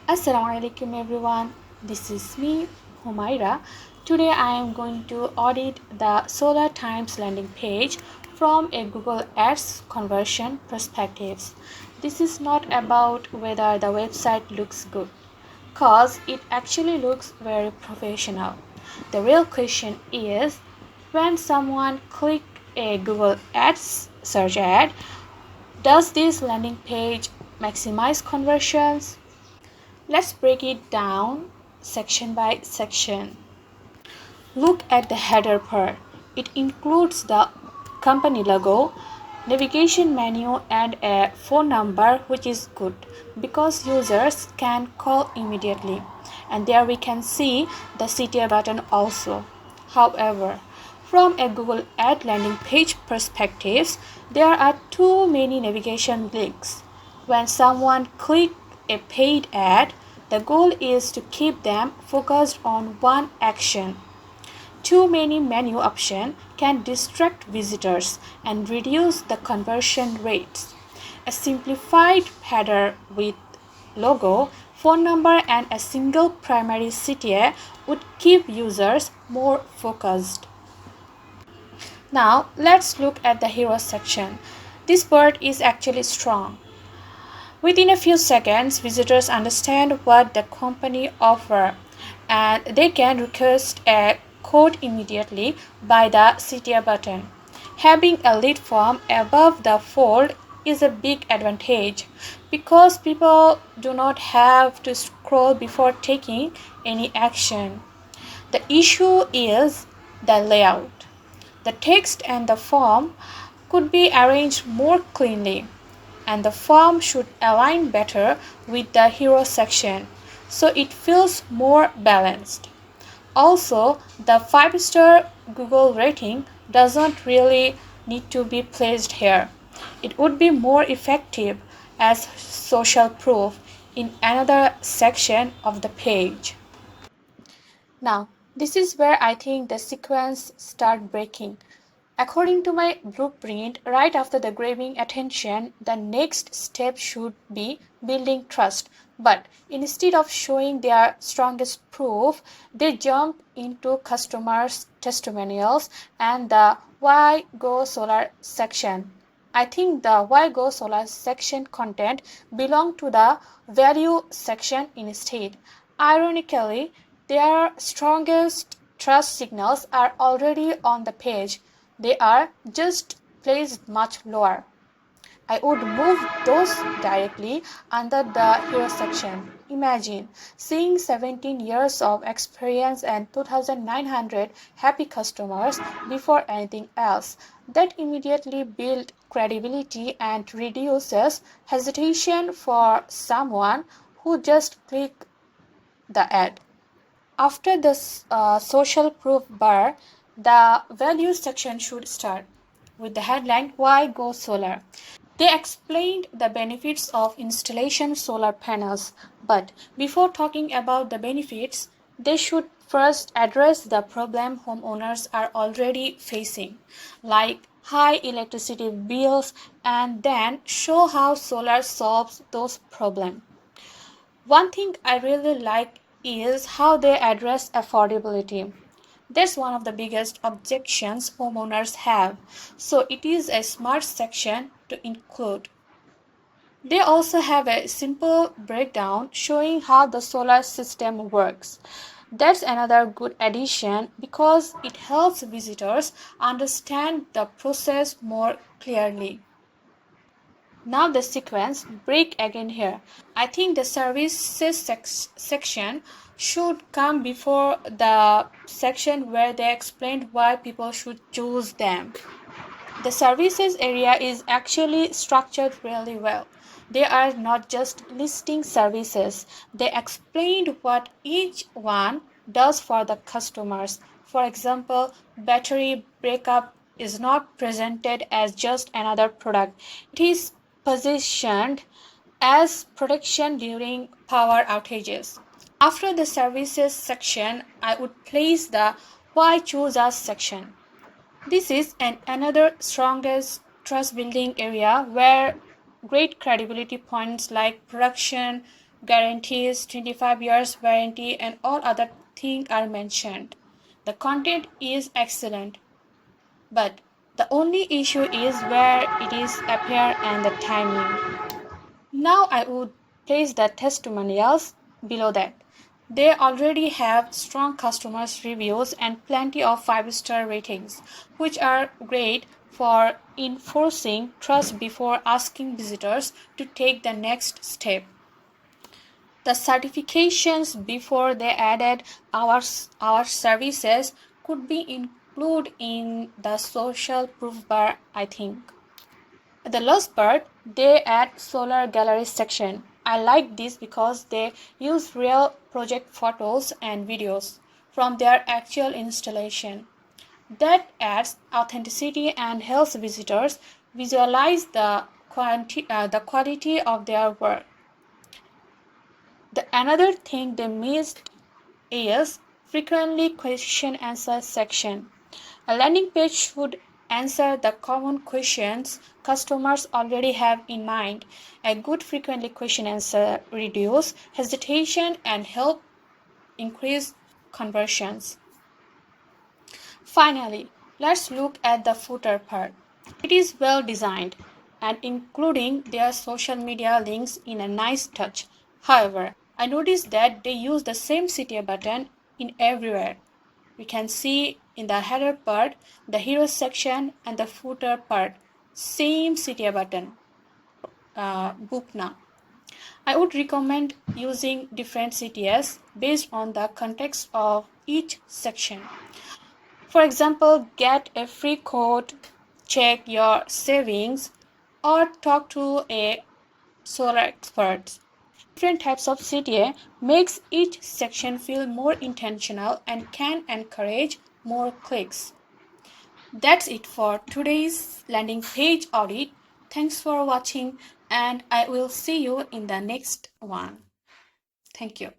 Assalamualaikum everyone. This is me, Humaira. Today I am going to audit the Solar Times landing page from a Google Ads conversion perspectives. This is not about whether the website looks good, cause it actually looks very professional. The real question is when someone click a Google Ads search ad, does this landing page maximize conversions? Let's break it down section by section. Look at the header part. It includes the company logo, navigation menu, and a phone number, which is good because users can call immediately. And there we can see the CTA button also. However, from a Google Ad landing page perspective, there are too many navigation links. When someone clicks a paid ad, the goal is to keep them focused on one action. Too many menu options can distract visitors and reduce the conversion rates. A simplified header with logo, phone number, and a single primary CTA would keep users more focused. Now, let's look at the hero section. This part is actually strong. Within a few seconds, visitors understand what the company offers and they can request a code immediately by the CTA button. Having a lead form above the fold is a big advantage because people do not have to scroll before taking any action. The issue is the layout. The text and the form could be arranged more cleanly, and the form should align better with the hero section so it feels more balanced. Also, the 5-star Google rating doesn't really need to be placed here. It would be more effective as social proof in another section of the page. Now, this is where I think the sequence start breaking. According to my blueprint, right after the grabbing attention, the next step should be building trust. But instead of showing their strongest proof, they jump into customers' testimonials and the Why Go Solar section. I think the Why Go Solar section content belong to the value section instead. Ironically, their strongest trust signals are already on the page. They are just placed much lower. I would move those directly under the hero section. Imagine seeing 17 years of experience and 2,900 happy customers before anything else. That immediately builds credibility and reduces hesitation for someone who just click the ad. After the social proof bar, the values section should start with the headline Why Go Solar? They explained the benefits of installation solar panels, but before talking about the benefits, they should first address the problem homeowners are already facing, like high electricity bills, and then show how solar solves those problems. One thing I really like is how they address affordability. That's one of the biggest objections homeowners have, so it is a smart section to include. They also have a simple breakdown showing how the solar system works. That's another good addition because it helps visitors understand the process more clearly. Now the sequence break again here. I think the services section should come before the section where they explained why people should choose them. The services area is actually structured really well. They are not just listing services, they explained what each one does for the customers. For example, battery backup is not presented as just another product, it is positioned as protection during power outages. After the services section, I would place the Why Choose Us section. This is another strongest trust building area where great credibility points like production, Guarantees, 25 years warranty, and all other things are mentioned. The content is excellent, but the only issue is where it is appear and the timing. Now I would place the testimonials below that. They already have strong customers reviews and plenty of 5-star ratings, which are great for enforcing trust before asking visitors to take the next step. The certifications before they added our services could be included in the social proof bar, I think. The last part, they add solar gallery section. I like this because they use real project photos and videos from their actual installation. That adds authenticity and helps visitors visualize the quality of their work. Another thing they missed is frequently question answer section. A landing page should answer the common questions customers already have in mind. A good frequently question answer reduce hesitation and help increase conversions. Finally, let's look at the footer part. It is well designed and including their social media links in a nice touch. However, I noticed that they use the same CTA button in everywhere. We can see in the header part, the hero section, and the footer part, same CTA button, book now. I would recommend using different CTS based on the context of each section. For example, get a free quote, check your savings, or talk to a solar expert. Different types of CTA makes each section feel more intentional and can encourage more clicks. That's it for today's landing page audit. Thanks for watching and I will see you in the next one. Thank you.